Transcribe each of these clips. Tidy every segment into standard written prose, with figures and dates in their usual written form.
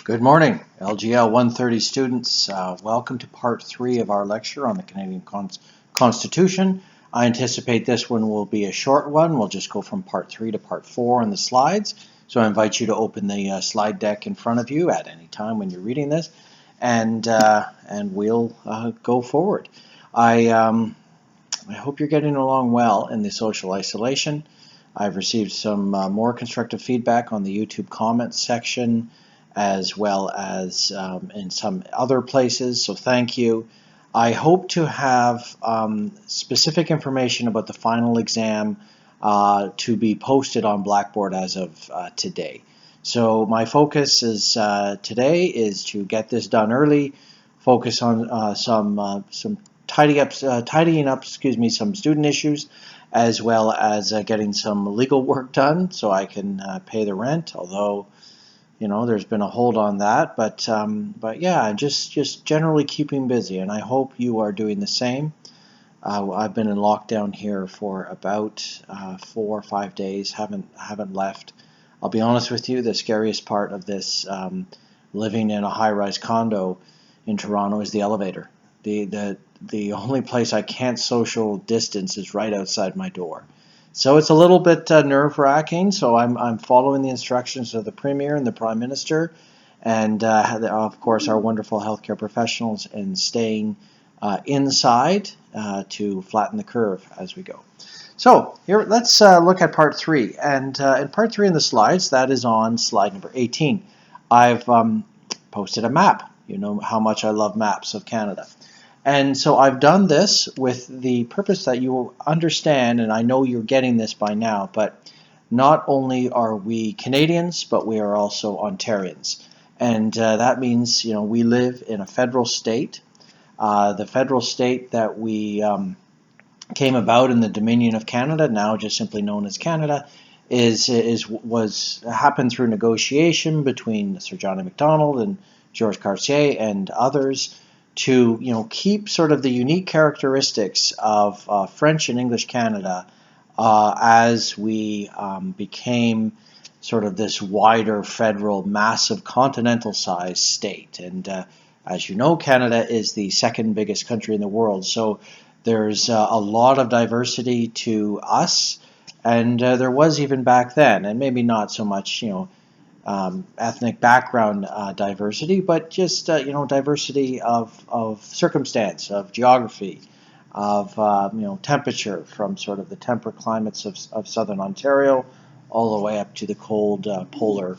Good morning, LGL 130 students. Welcome to part 3 of our lecture on the Canadian Constitution. I anticipate this one will be a short one. We'll just go from part 3 to part 4 on the slides. So I invite you to open the slide deck in front of you at any time when you're reading this, and we'll go forward. I hope you're getting along well in the social isolation. I've received some more constructive feedback on the YouTube comments section, as well as in some other places, so thank you. I hope to have specific information about the final exam to be posted on Blackboard as of today. So my focus is today is to get this done early, focus on some tidying up some student issues, as well as getting some legal work done so I can pay the rent, although there's been a hold on that, but yeah, just generally keeping busy, and I hope you are doing the same. I've been in lockdown here for about 4 or 5 days, haven't left. I'll be honest with you, the scariest part of this living in a high-rise condo in Toronto is the elevator. The only place I can't social distance is right outside my door. So it's a little bit nerve-wracking, so I'm following the instructions of the Premier and the Prime Minister, and of course our wonderful healthcare professionals, in staying inside to flatten the curve as we go. So here, let's look at part 3, and in part 3 in the slides, that is on slide number 18. I've posted a map. You know how much I love maps of Canada. And so I've done this with the purpose that you will understand, and I know you're getting this by now, but not only are we Canadians, but we are also Ontarians. And that means, we live in a federal state. The federal state that we came about in the Dominion of Canada, now just simply known as Canada, happened through negotiation between Sir John Macdonald and George Cartier and others, to keep sort of the unique characteristics of French and English Canada as we became sort of this wider federal, massive continental-sized state. And as you know, Canada is the second biggest country in the world, so there's a lot of diversity to us, and there was even back then, and maybe not so much, ethnic background diversity, but just diversity of circumstance, of geography, of temperature, from sort of the temperate climates of southern Ontario all the way up to the cold polar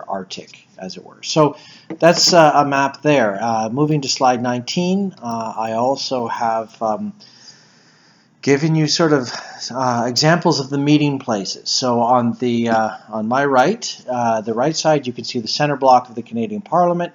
Arctic, as it were. So that's a map there. Moving to slide 19, I also have giving you sort of examples of the meeting places. So on my right, the right side, you can see the center block of the Canadian Parliament,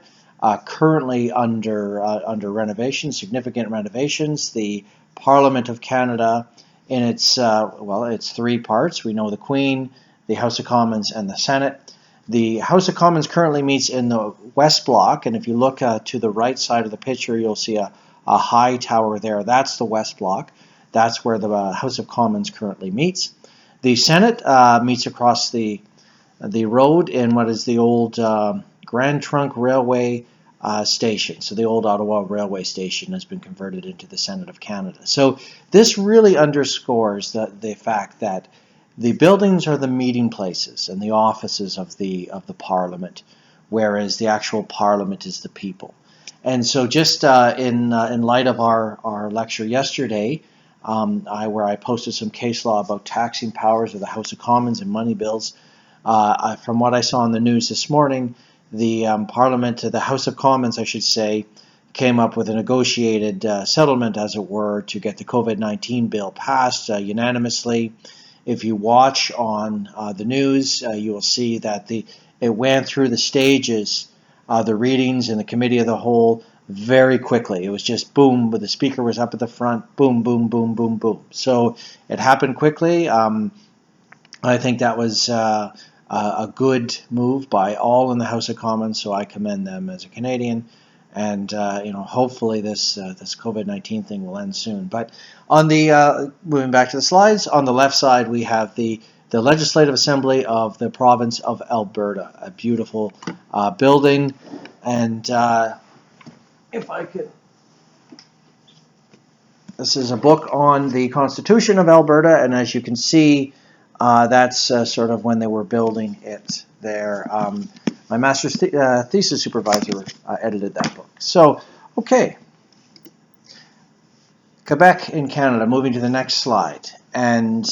currently under renovation, significant renovations. The Parliament of Canada, in its it's 3 parts. We know the Queen, the House of Commons, and the Senate. The House of Commons currently meets in the West Block, and if you look to the right side of the picture, you'll see a high tower there. That's the West Block. That's where the House of Commons currently meets. The Senate meets across the road in what is the old Grand Trunk Railway station. So the old Ottawa Railway Station has been converted into the Senate of Canada. So this really underscores the fact that the buildings are the meeting places and the offices of the Parliament, whereas the actual Parliament is the people. And so just in light of our lecture yesterday, where I posted some case law about taxing powers of the House of Commons and money bills. From what I saw in the news this morning, the the House of Commons, I should say, came up with a negotiated settlement, as it were, to get the COVID-19 bill passed unanimously. If you watch on the news, you will see that it went through the stages, the readings in the Committee of the Whole, very quickly. It was just boom, but the speaker was up at the front, boom, boom, boom, boom, boom. So it happened quickly. I think that was a good move by all in the House of Commons, so I commend them as a Canadian. And hopefully this COVID-19 thing will end soon. But on the moving back to the slides, on the left side we have the the Legislative Assembly of the province of Alberta. A beautiful building, and if I could, this is a book on the Constitution of Alberta, and as you can see, that's sort of when they were building it there. My master's thesis supervisor edited that book. So, okay. Quebec in Canada, moving to the next slide. And,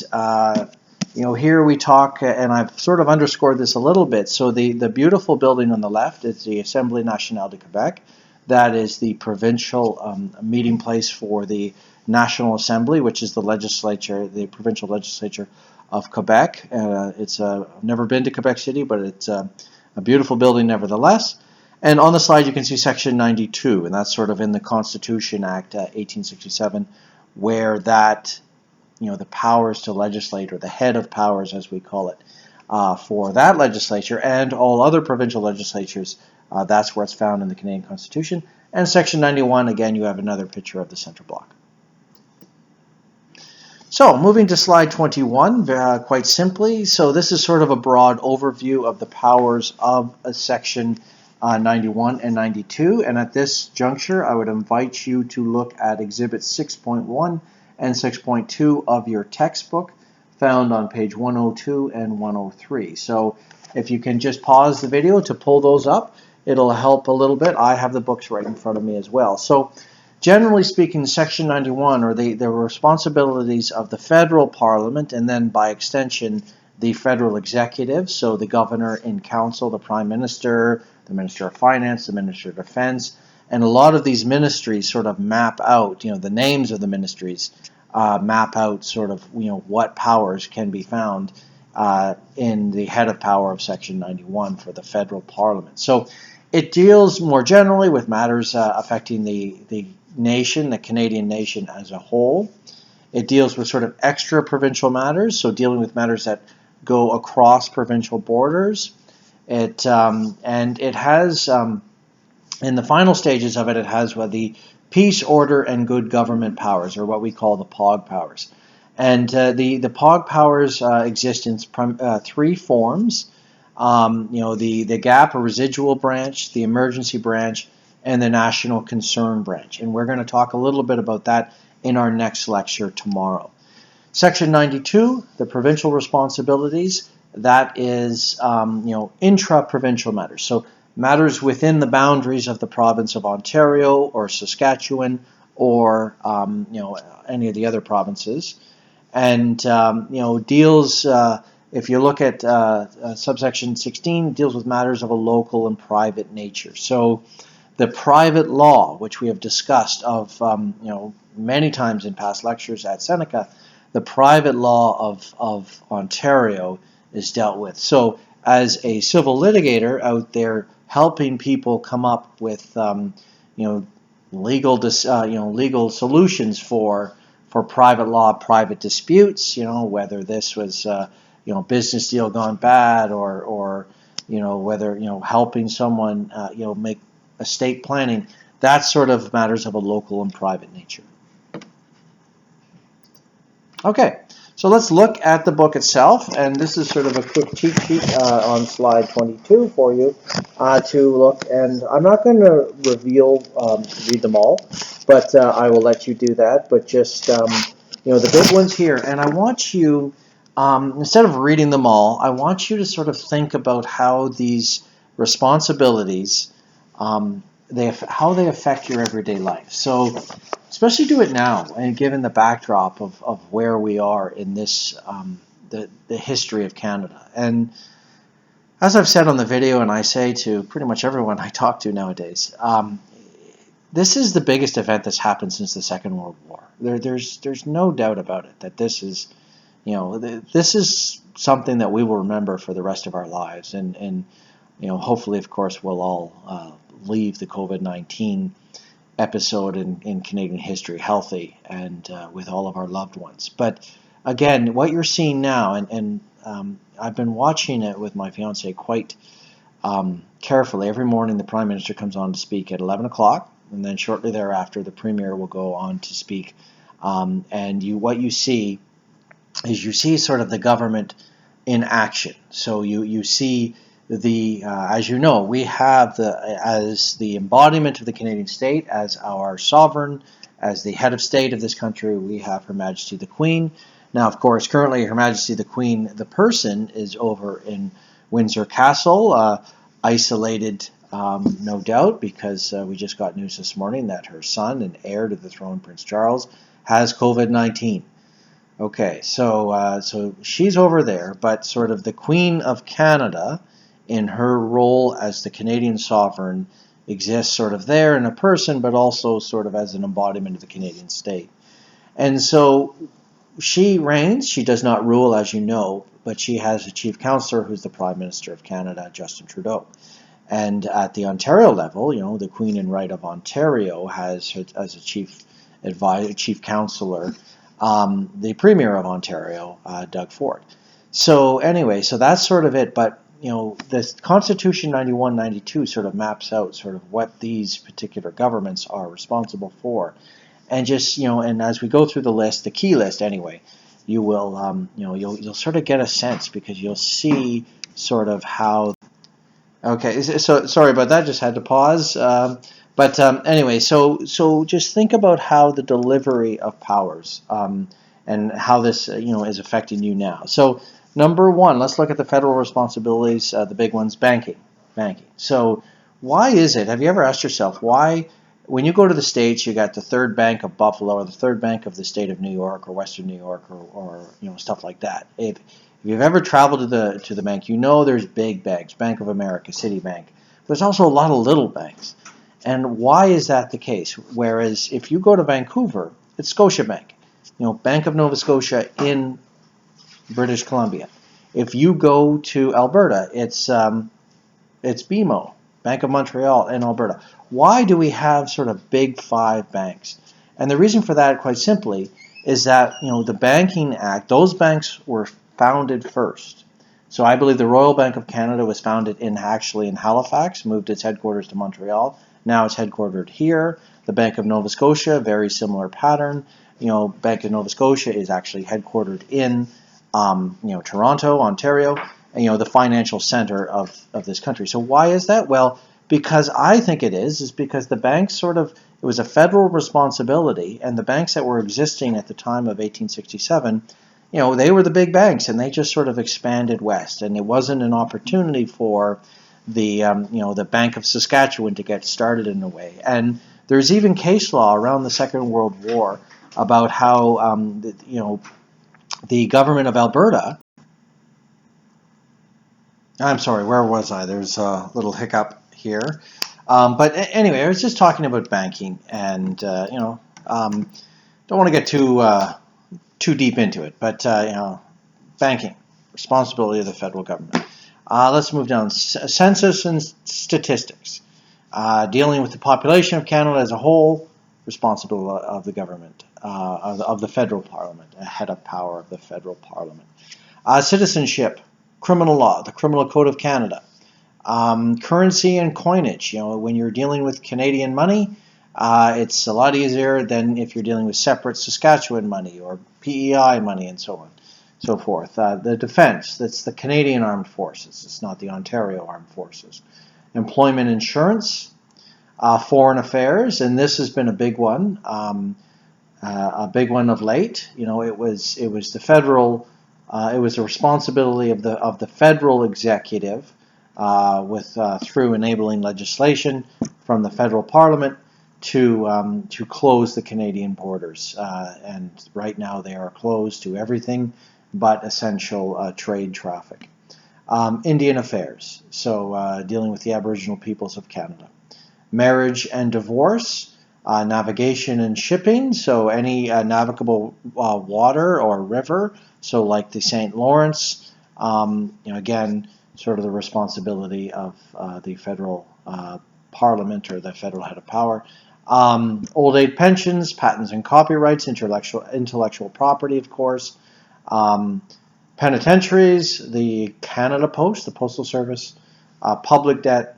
here we talk, and I've sort of underscored this a little bit. So the beautiful building on the left is the Assemblée Nationale de Quebec. That is the provincial meeting place for the National Assembly, which is the legislature, the provincial legislature of Quebec. I've never been to Quebec City, but it's a beautiful building nevertheless. And on the slide you can see Section 92, and that's sort of in the Constitution Act 1867, where that, the powers to legislate, or the head of powers as we call it, for that legislature and all other provincial legislatures, that's where it's found in the Canadian Constitution. And Section 91, again, you have another picture of the Centre Block. So, moving to slide 21, quite simply, so this is sort of a broad overview of the powers of Section 91 and 92, and at this juncture, I would invite you to look at Exhibits 6.1 and 6.2 of your textbook, found on page 102 and 103. So, if you can just pause the video to pull those up, it'll help a little bit. I have the books right in front of me as well. So, generally speaking, Section 91, or the responsibilities of the federal parliament, and then by extension, the federal executive, so the governor in council, the prime minister, the minister of finance, the minister of defense, and a lot of these ministries sort of map out, the names of the ministries map out sort of, what powers can be found in the head of power of Section 91 for the federal parliament. So it deals more generally with matters affecting the nation, the Canadian nation as a whole. It deals with sort of extra provincial matters, so dealing with matters that go across provincial borders. And it has, in the final stages of it, it has the peace, order, and good government powers, or what we call the POG powers. And the POG powers exist in three forms. The GAP, or residual branch, the emergency branch, and the national concern branch. And we're going to talk a little bit about that in our next lecture tomorrow. Section 92, the provincial responsibilities, that is, intra-provincial matters. So matters within the boundaries of the province of Ontario or Saskatchewan or, any of the other provinces. And, deals, if you look at subsection 16, deals with matters of a local and private nature. So the private law, which we have discussed of, many times in past lectures at Seneca, the private law of Ontario is dealt with. So as a civil litigator out there helping people come up with, legal solutions for private law, private disputes, whether this was, business deal gone bad or whether, helping someone, make estate planning, that sort of matters of a local and private nature. Okay, so let's look at the book itself, and this is sort of a quick cheat sheet on slide 22 for you to look, and I'm not going to read them all, but I will let you do that, but just, the big ones here, and I want you, instead of reading them all, I want you to sort of think about how these responsibilities, how they affect your everyday life. So, especially do it now, and given the backdrop of where we are in this, the history of Canada. And as I've said on the video, and I say to pretty much everyone I talk to nowadays, this is the biggest event that's happened since the Second World War. There's no doubt about it that this is, this is something that we will remember for the rest of our lives, and hopefully, of course, we'll all leave the COVID-19 episode in Canadian history healthy and with all of our loved ones. But again, what you're seeing now, and I've been watching it with my fiance quite carefully. Every morning the Prime Minister comes on to speak at 11 o'clock, and then shortly thereafter the Premier will go on to speak. And what you see is sort of the government in action. So you see the as you know, we have as the embodiment of the Canadian state, as our sovereign, as the head of state of this country, we have Her Majesty the Queen. Now, of course, currently Her Majesty the Queen, the person, is over in Windsor Castle, isolated, no doubt, because we just got news this morning that her son and heir to the throne, Prince Charles, has COVID-19. Okay, so she's over there, but sort of the Queen of Canada, in her role as the Canadian sovereign, exists sort of there in a person, but also sort of as an embodiment of the Canadian state. And so she reigns. She does not rule, as you know, but she has a chief counselor who's the Prime Minister of Canada, Justin Trudeau. And at the Ontario level, the Queen in Right of Ontario has as a chief counselor the Premier of Ontario, Doug Ford. So anyway, so that's sort of it. But the Constitution 91-92 sort of maps out sort of what these particular governments are responsible for, and just and as we go through the list, the key list anyway, you will you'll sort of get a sense, because you'll see sort of how. Okay, so sorry about that. Just had to pause. But anyway, so just think about how the delivery of powers and how this is affecting you now. So number one, let's look at the federal responsibilities. The big ones, banking. So why is it? Have you ever asked yourself why, when you go to the States, you got the third bank of Buffalo or the third bank of the state of New York or Western New York or stuff like that? If you've ever traveled to the bank, there's big banks, Bank of America, Citibank. There's also a lot of little banks. And why is that the case? Whereas if you go to Vancouver, it's Scotiabank, Bank of Nova Scotia in British Columbia. If you go to Alberta, it's BMO, Bank of Montreal in Alberta. Why do we have sort of big five banks? And the reason for that, quite simply, is that the Banking Act, those banks were founded first. So I believe the Royal Bank of Canada was founded in Halifax, moved its headquarters to Montreal. Now it's headquartered here. The Bank of Nova Scotia, very similar pattern. Bank of Nova Scotia is actually headquartered in Toronto, Ontario, and the financial center of this country. So why is that? Well, because I think it is because the banks it was a federal responsibility, and the banks that were existing at the time of 1867, they were the big banks, and they just sort of expanded west, and it wasn't an opportunity for the Bank of Saskatchewan to get started in a way. And there's even case law around the Second World War about how the government of Alberta. I'm sorry, where was I? There's a little hiccup here. But anyway, I was just talking about banking, and don't want to get too deep into it, but banking, responsibility of the federal government. Let's move down. Census and statistics. Dealing with the population of Canada as a whole, responsibility of the government, of the federal parliament, a head of power of the federal parliament. Citizenship, criminal law, the Criminal Code of Canada. Currency and coinage. When you're dealing with Canadian money, it's a lot easier than if you're dealing with separate Saskatchewan money or PEI money and so on, so forth. The defense, that's the Canadian Armed Forces. It's not the Ontario Armed Forces. Employment insurance, foreign affairs, and this has been a big one of late. It was the federal, it was the responsibility of the federal executive through enabling legislation from the federal parliament to close the Canadian borders, and right now they are closed to everything but essential trade traffic. Indian affairs, so dealing with the Aboriginal peoples of Canada. Marriage and divorce, navigation and shipping, so any navigable water or river, so like the St. Lawrence, again, sort of the responsibility of the federal parliament or the federal head of power. Old age pensions, patents and copyrights, intellectual property, of course. Penitentiaries, the Canada Post, the Postal Service, public debt,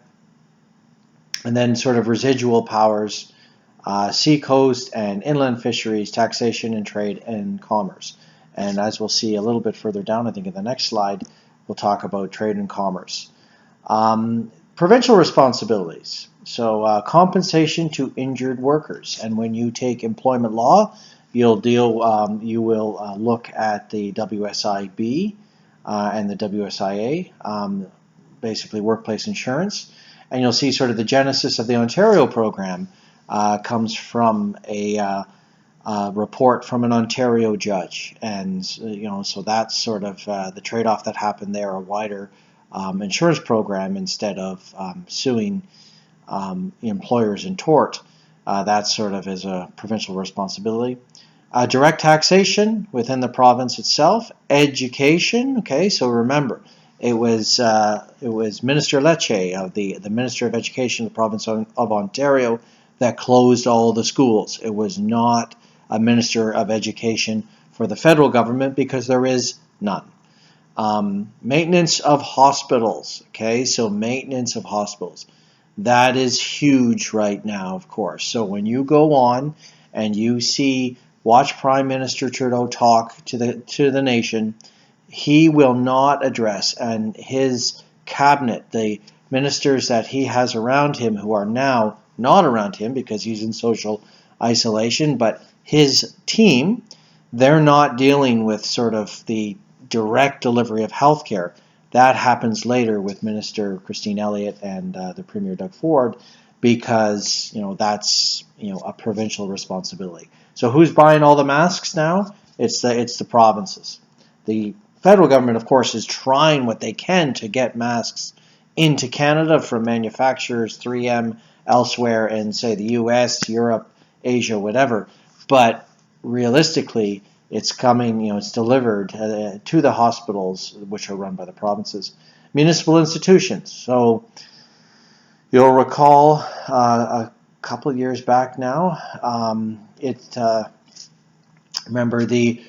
and then sort of residual powers, sea coast and inland fisheries, taxation and trade and commerce. And as we'll see a little bit further down, I think in the next slide, we'll talk about trade and commerce. Provincial responsibilities. So compensation to injured workers. And when you take employment law, you will look at the WSIB and the WSIA, basically workplace insurance. And you'll see sort of the genesis of the Ontario program comes from a report from an Ontario judge, and so that's sort of the trade-off that happened there, a wider insurance program instead of suing employers in tort. That sort of is a provincial responsibility. Direct taxation within the province itself. Education. Okay, so remember, it was Minister Lecce, the Minister of Education of the province of Ontario, that closed all the schools. It was not a Minister of Education for the federal government, because there is none. Maintenance of hospitals. Okay, so maintenance of hospitals. That is huge right now, of course. So when you go on and you watch Prime Minister Trudeau talk to the nation, he will not address, and his cabinet, the ministers that he has around him, who are now not around him because he's in social isolation, but his team, they're not dealing with sort of the direct delivery of health care. That happens later with Minister Christine Elliott and the Premier Doug Ford, because that's a provincial responsibility. So who's buying all the masks now? It's the provinces. The federal government, of course, is trying what they can to get masks into Canada from manufacturers, 3M, elsewhere in, say, the US, Europe, Asia, whatever. But realistically, it's coming, it's delivered to the hospitals, which are run by the provinces. Municipal institutions. So you'll recall a couple of years back now, remember the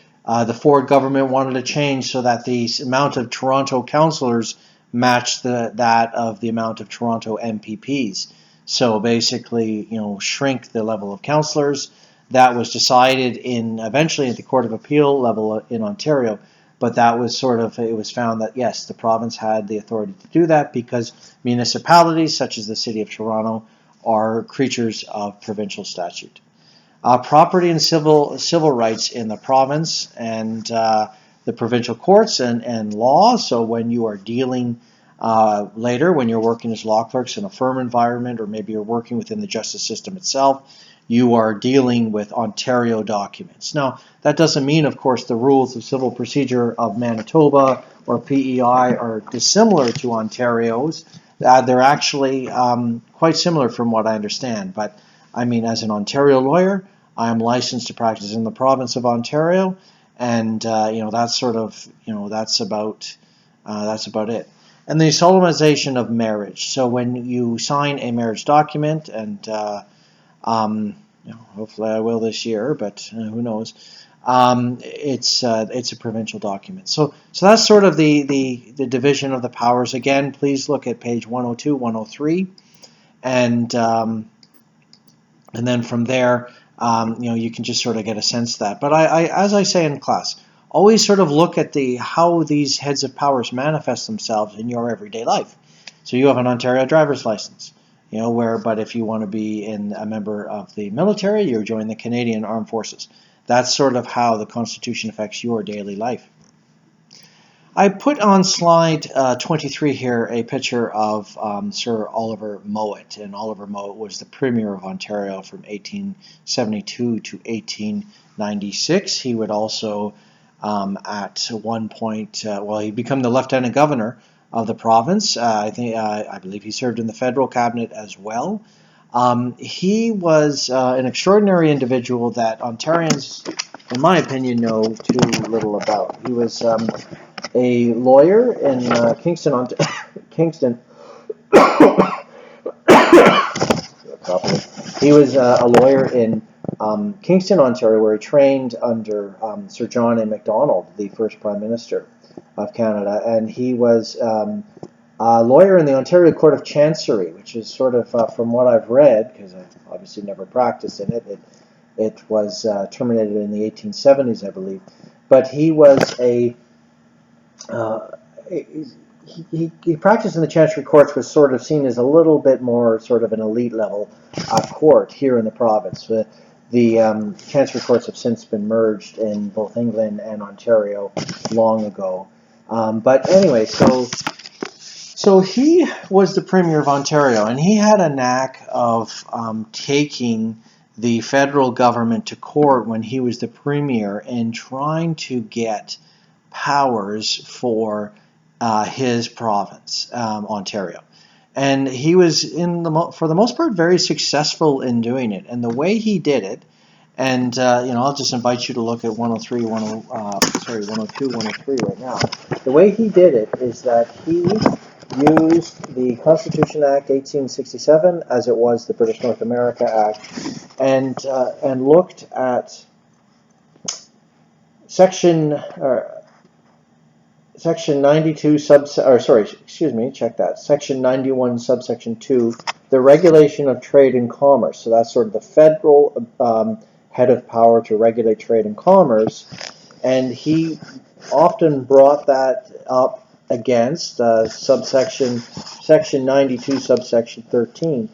Ford government wanted to change so that the amount of Toronto councillors matched that of the amount of Toronto MPPs. So basically, shrink the level of councillors. That was decided eventually at the Court of Appeal level in Ontario, but that was it was found that yes, the province had the authority to do that because municipalities such as the City of Toronto are creatures of provincial statute. Property and civil rights in the province and the provincial courts and law. So when you are dealing later, when you're working as law clerks in a firm environment, or maybe you're working within the justice system itself, you are dealing with Ontario documents. Now, that doesn't mean, of course, the rules of civil procedure of Manitoba or PEI are dissimilar to Ontario's. They're actually quite similar from what I understand. But, I mean, as an Ontario lawyer, I am licensed to practice in the province of Ontario, and that's that's about it. And the solemnization of marriage. So when you sign a marriage document, and hopefully I will this year, but who knows? It's a provincial document. So that's sort of the division of the powers. Again, please look at page 102, 103, and then from there, you can just sort of get a sense of that. But I as I say in class, always sort of look at how these heads of powers manifest themselves in your everyday life. So you have an Ontario driver's license, but if you want to be a member of the military, you join the Canadian Armed Forces. That's sort of how the Constitution affects your daily life. I put on slide 23 here a picture of Sir Oliver Mowat, and Oliver Mowat was the Premier of Ontario from 1872 to 1896. He would also, at one point, he'd become the Lieutenant Governor of the province. I believe he served in the federal cabinet as well. He was an extraordinary individual that Ontarians, in my opinion, know too little about. He was a lawyer in Kingston. He was a lawyer in Kingston, Ontario, where he trained under Sir John A. Macdonald, the first Prime Minister of Canada, and he was a lawyer in the Ontario Court of Chancery, which is sort of, from what I've read, because I've obviously never practiced in it, it was terminated in the 1870s, I believe. but he was he practiced in the Chancery Courts, was sort of seen as a little bit more sort of an elite level court here in the province. The Chancery Courts have since been merged in both England and Ontario long ago. But anyway, so he was the Premier of Ontario, and he had a knack of taking the federal government to court when he was the Premier and trying to get powers for his province, Ontario. And he was, for the most part, very successful in doing it. And the way he did it, and I'll just invite you to look at 102, 103 right now. The way he did it is that he used the Constitution Act 1867 as it was the British North America Act, and looked at Section 92 Section 91 subsection 2, the regulation of trade and commerce. So that's sort of the federal head of power to regulate trade and commerce, and he often brought that up against Section 92 subsection 13,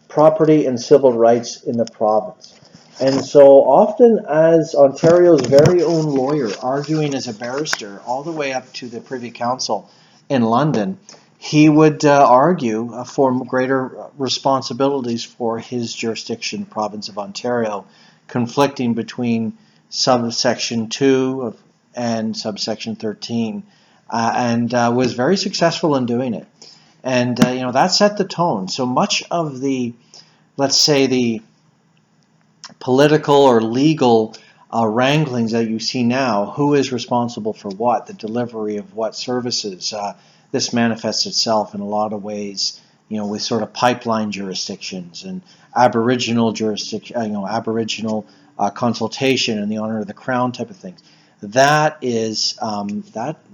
property and civil rights in the province. And so often as Ontario's very own lawyer, arguing as a barrister all the way up to the Privy Council in London, he would argue for greater responsibilities for his jurisdiction, province of Ontario, conflicting between subsection 2 and subsection 13, and was very successful in doing it. And that set the tone. So much of the, let's say, the political or legal wranglings that you see now, who is responsible for what, the delivery of what services, this manifests itself in a lot of ways, with sort of pipeline jurisdictions and Aboriginal Aboriginal consultation in the honor of the Crown type of things. That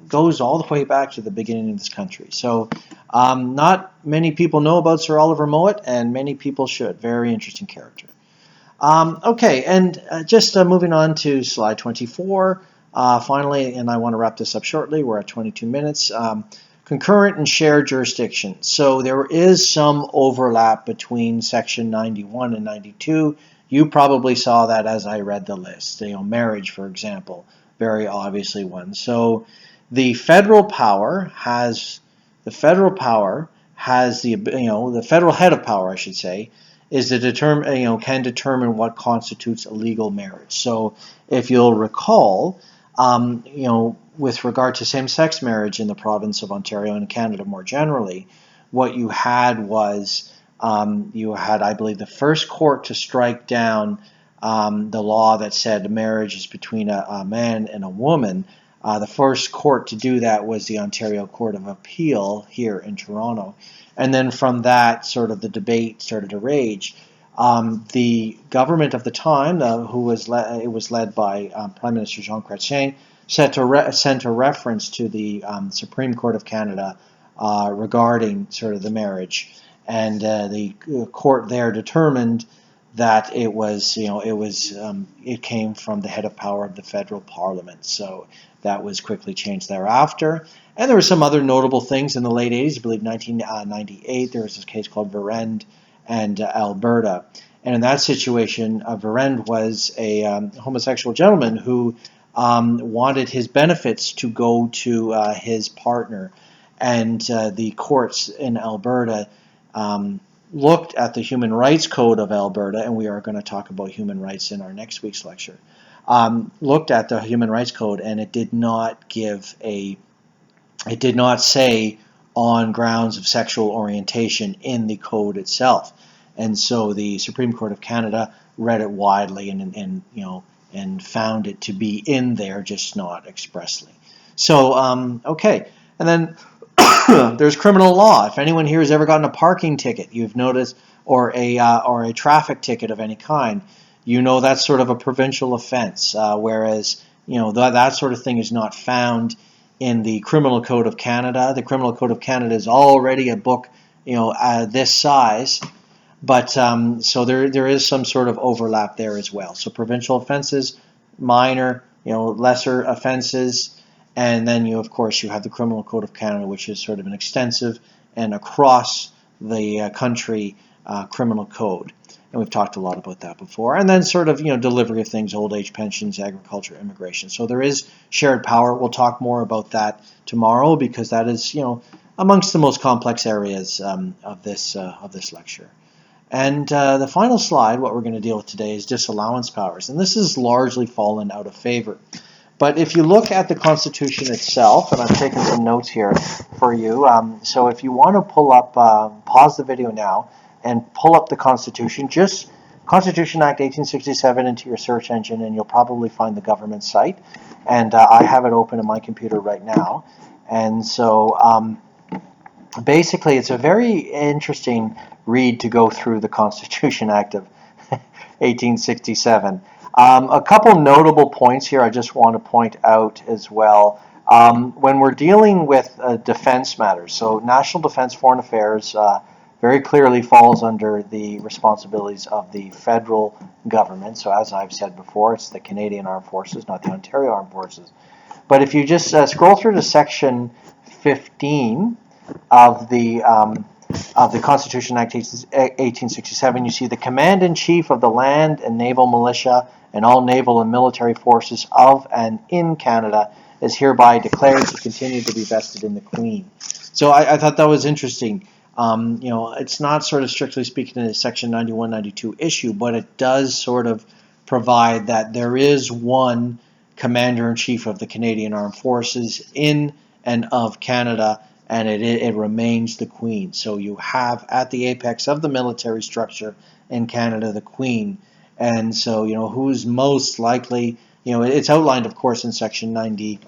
goes all the way back to the beginning of this country. So not many people know about Sir Oliver Mowat, and many people should. Very interesting character. Okay, and just moving on to slide 24, finally, and I want to wrap this up shortly. We're at 22 minutes. Concurrent and shared jurisdiction. So there is some overlap between Section 91 and 92. You probably saw that as I read the list. Marriage, for example, very obviously one. So the federal power has the federal head of power, I should say, is to determine, can determine what constitutes a legal marriage. So if you'll recall, with regard to same-sex marriage in the province of Ontario and Canada more generally, what you had was, I believe, the first court to strike down the law that said marriage is between a man and a woman. The first court to do that was the Ontario Court of Appeal here in Toronto. And then from that, sort of the debate started to rage. The government of the time, it was led by Prime Minister Jean Chrétien, sent a reference to the Supreme Court of Canada regarding sort of the marriage, and the court there determined that it came from the head of power of the federal parliament. So that was quickly changed thereafter. And there were some other notable things in the late 80s. I believe 1998, there was this case called Verend and Alberta. And in that situation, Verend was a homosexual gentleman who wanted his benefits to go to his partner. And the courts in Alberta looked at the Human Rights Code of Alberta, and we are going to talk about human rights in our next week's lecture, looked at the Human Rights Code, and it did not say on grounds of sexual orientation in the code itself. And so the Supreme Court of Canada read it widely and found it to be in there, just not expressly. So, okay. And then there's criminal law. If anyone here has ever gotten a parking ticket, you've noticed, or a traffic ticket of any kind, that's sort of a provincial offense, whereas that sort of thing is not found in the Criminal Code of Canada. The Criminal Code of Canada is already a book, this size, but so there is some sort of overlap there as well. So provincial offenses, minor, lesser offenses, and then of course you have the Criminal Code of Canada, which is sort of an extensive and across the country criminal code. And we've talked a lot about that before. And then sort of, delivery of things, old age pensions, agriculture, immigration. So there is shared power. We'll talk more about that tomorrow because that is, amongst the most complex areas of this lecture. And the final slide, what we're going to deal with today, is disallowance powers. And this has largely fallen out of favor. But if you look at the Constitution itself, and I've taken some notes here for you, so if you want to pull up, pause the video now, and pull up the Constitution, just Constitution Act 1867 into your search engine, and you'll probably find the government site. And I have it open on my computer right now. And so basically, it's a very interesting read to go through the Constitution Act of 1867. A couple notable points here I just want to point out as well. When we're dealing with defense matters, so national defense, foreign affairs, very clearly falls under the responsibilities of the federal government. So as I've said before, it's the Canadian Armed Forces, not the Ontario Armed Forces. But if you just scroll through to section 15 of the Constitution Act 1867, you see the Command-in-Chief of the Land and Naval Militia and all naval and military forces of and in Canada is hereby declared to continue to be vested in the Queen. So I thought that was interesting. It's not sort of strictly speaking a Section 91, 92 issue, but it does sort of provide that there is one Commander-in-Chief of the Canadian Armed Forces in and of Canada, and it remains the Queen. So you have at the apex of the military structure in Canada the Queen. And so, who's most likely, it's outlined, of course, in Section 91.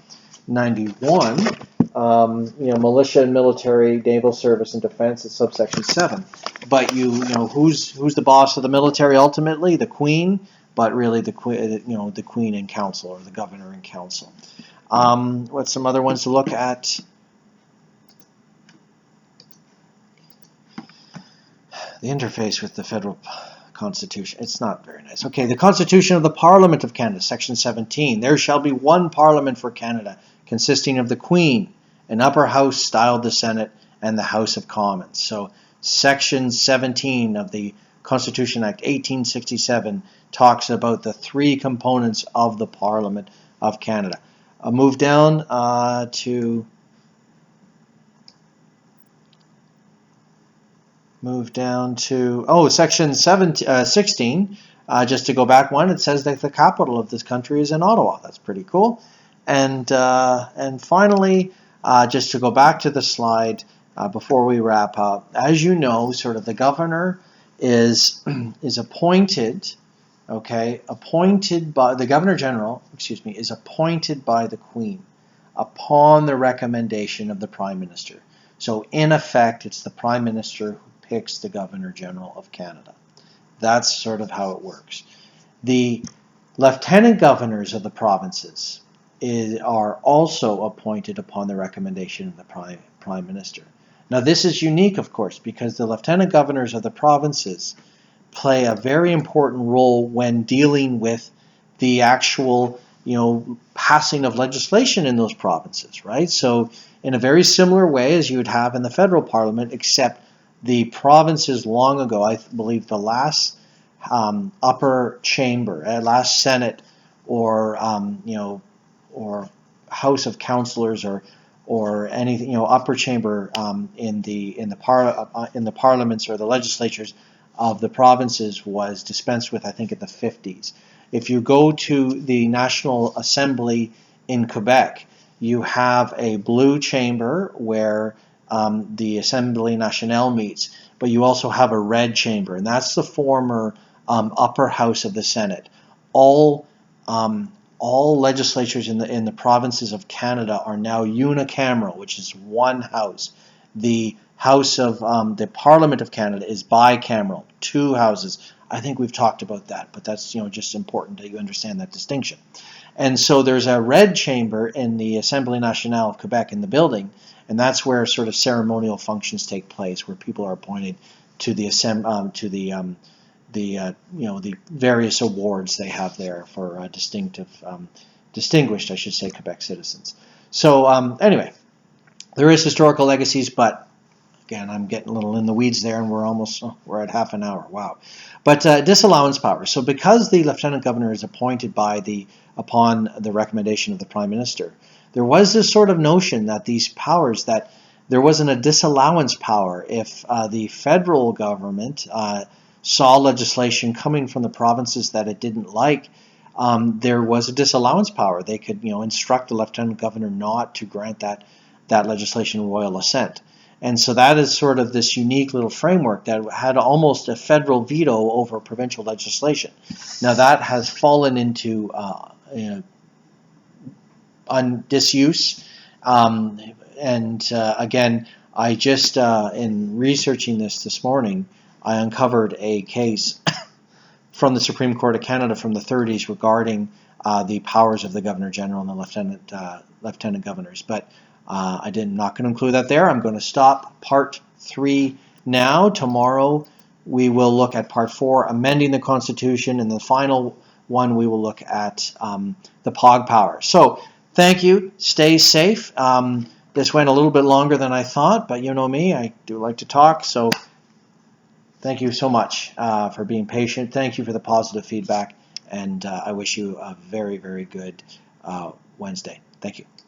Militia and military, naval service and defense is subsection 7. But who's the boss of the military ultimately? The Queen, but really the Queen in council, or the governor in council. What's some other ones to look at? The interface with the federal Constitution. It's not very nice. Okay, the Constitution of the Parliament of Canada, Section 17. There shall be one Parliament for Canada, consisting of the Queen, an upper house styled the Senate, and the House of Commons. So Section 17 of the Constitution Act 1867 talks about the three components of the Parliament of Canada. Move down to Section 16. Just to go back one, it says that the capital of this country is in Ottawa. That's pretty cool. And finally, just to go back to the slide before we wrap up, as you know, sort of the governor is appointed. Appointed by the Governor General. Is appointed by the Queen upon the recommendation of the Prime Minister. So in effect, it's the Prime Minister who picks the Governor General of Canada. That's sort of how it works. The Lieutenant Governors of the provinces are also appointed upon the recommendation of the Prime Minister. Now this is unique, of course, because the Lieutenant Governors of the provinces play a very important role when dealing with the actual, passing of legislation in those provinces, right? So in a very similar way as you would have in the federal parliament, except the provinces long ago, I believe the last upper chamber, last Senate, or or House of Councillors, or anything, upper chamber in the parliaments or the legislatures of the provinces was dispensed with, I think, in the 50s. If you go to the National Assembly in Quebec, you have a blue chamber where the Assemblée Nationale meets, but you also have a red chamber, and that's the former upper house of the Senate. All legislatures in the provinces of Canada are now unicameral, which is one house. The House of the Parliament of Canada is bicameral, two houses. I think we've talked about that, but that's just important that you understand that distinction. And so there's a red chamber in the Assemblée Nationale of Quebec in the building, and that's where sort of ceremonial functions take place, where people are appointed to the various awards they have there for distinctive distinguished, I should say, Quebec citizens. So anyway, there is historical legacies, but again, I'm getting a little in the weeds there, and we're at half an hour. Wow. But disallowance powers. So because the Lieutenant Governor is appointed upon the recommendation of the Prime Minister, there was this sort of notion that these powers, that there wasn't a disallowance power if the federal government saw legislation coming from the provinces that it didn't like. There was a disallowance power. They could, instruct the Lieutenant Governor not to grant that legislation royal assent. And so that is sort of this unique little framework that had almost a federal veto over provincial legislation. Now that has fallen into disuse. Again, I just, in researching this morning, I uncovered a case from the Supreme Court of Canada from the 30s regarding the powers of the Governor General and the Lieutenant Governors. But I'm not going to include that there. I'm going to stop Part 3 now. Tomorrow we will look at Part 4, amending the Constitution, and the final one we will look at the POG power. So thank you. Stay safe. This went a little bit longer than I thought, but you know me, I do like to talk. So thank you so much for being patient. Thank you for the positive feedback, and I wish you a very, very good Wednesday. Thank you.